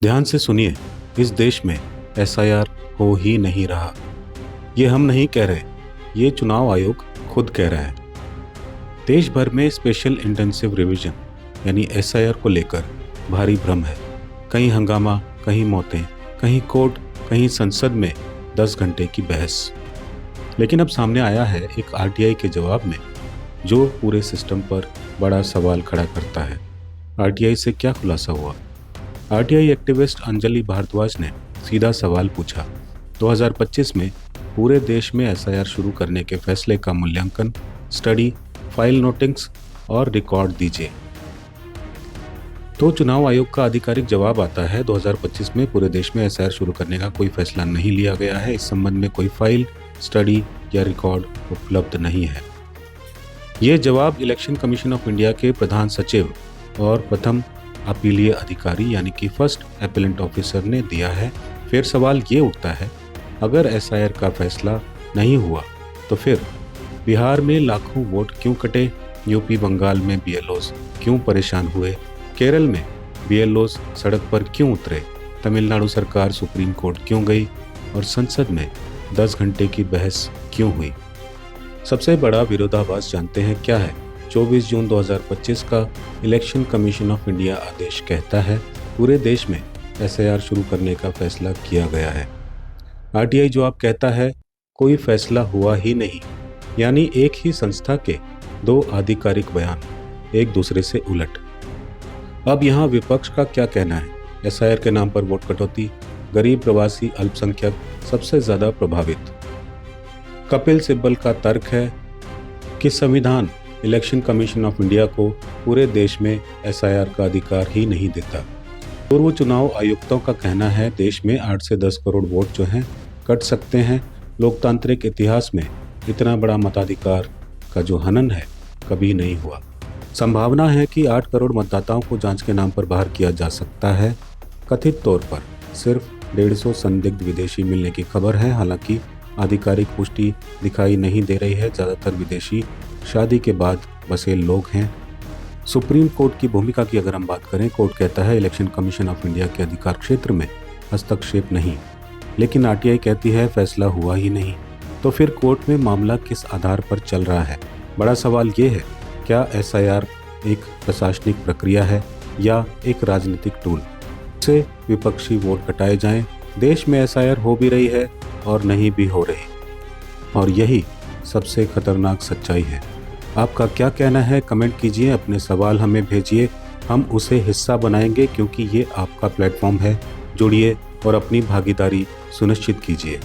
ध्यान से सुनिए, इस देश में एसआईआर हो ही नहीं रहा। ये हम नहीं कह रहे, ये चुनाव आयोग खुद कह रहा है। देश भर में स्पेशल इंटेंसिव रिवीजन यानी एसआईआर को लेकर भारी भ्रम है। कहीं हंगामा, कहीं मौतें, कहीं कोर्ट, कहीं संसद में 10 घंटे की बहस। लेकिन अब सामने आया है एक आरटीआई के जवाब में जो पूरे सिस्टम पर बड़ा सवाल खड़ा करता है। आरटीआई से क्या खुलासा हुआ? आरटीआई एक्टिविस्ट अंजलि भारद्वाज ने सीधा सवाल पूछा, 2025 में पूरे देश में एसआईआर शुरू करने के फैसले का मूल्यांकन, स्टडी, फाइल नोटिंग्स और रिकॉर्ड दीजिए। तो चुनाव आयोग का आधिकारिक जवाब आता है, 2025 में पूरे देश में एसआईआर शुरू करने का कोई फैसला नहीं लिया गया है। इस संबंध में कोई फाइल, स्टडी या रिकॉर्ड उपलब्ध नहीं है। ये जवाब इलेक्शन कमीशन ऑफ इंडिया के प्रधान सचिव और प्रथम अपीलीय अधिकारी यानी कि फर्स्ट अपीलेंट ऑफिसर ने दिया है। फिर सवाल ये उठता है, अगर एसआईआर का फैसला नहीं हुआ तो फिर बिहार में लाखों वोट क्यों कटे? यूपी बंगाल में बीएलओस क्यों परेशान हुए? केरल में बीएलओस सड़क पर क्यों उतरे? तमिलनाडु सरकार सुप्रीम कोर्ट क्यों गई? और संसद में 10 घंटे की बहस क्यों हुई? सबसे बड़ा विरोधाभास जानते हैं क्या है? 24 जून 2025 का इलेक्शन कमीशन ऑफ इंडिया आदेश कहता है, पूरे देश में एसआईआर शुरू करने का फैसला किया गया है। आरटीआई जवाब कहता है, कोई फैसला हुआ ही नहीं। यानी एक ही संस्था के दो आधिकारिक बयान एक दूसरे से उलट। अब यहाँ विपक्ष का क्या कहना है? एसआईआर के नाम पर वोट कटौती, गरीब, प्रवासी, अल्पसंख्यक सबसे ज्यादा प्रभावित। कपिल सिब्बल का तर्क है कि संविधान इलेक्शन कमीशन ऑफ इंडिया को पूरे देश में एसआईआर का अधिकार ही नहीं देता। पूर्व चुनाव आयुक्तों का कहना है, देश में 8 से 10 करोड़ वोट जो हैं कट सकते हैं। लोकतांत्रिक इतिहास में इतना बड़ा मताधिकार का जो हनन है कभी नहीं हुआ। संभावना है कि 8 करोड़ मतदाताओं को जांच के नाम पर बाहर किया जा सकता है। कथित तौर पर सिर्फ 150 संदिग्ध विदेशी मिलने की खबर है, हालांकि आधिकारिक पुष्टि दिखाई नहीं दे रही है। ज़्यादातर विदेशी शादी के बाद बसे लोग हैं। सुप्रीम कोर्ट की भूमिका की अगर हम बात करें, कोर्ट कहता है इलेक्शन कमीशन ऑफ इंडिया के अधिकार क्षेत्र में हस्तक्षेप नहीं, लेकिन आरटीआई कहती है फैसला हुआ ही नहीं। तो फिर कोर्ट में मामला किस आधार पर चल रहा है? बड़ा सवाल ये है, क्या एसआईआर एक प्रशासनिक प्रक्रिया है या एक राजनीतिक टूल? से विपक्षी वोट कटाए जाएं। देश में एसआईआर हो भी रही है और नहीं भी हो रही, और यही सबसे खतरनाक सच्चाई है। आपका क्या कहना है? कमेंट कीजिए, अपने सवाल हमें भेजिए, हम उसे हिस्सा बनाएंगे क्योंकि ये आपका प्लेटफॉर्म है। जुड़िए और अपनी भागीदारी सुनिश्चित कीजिए।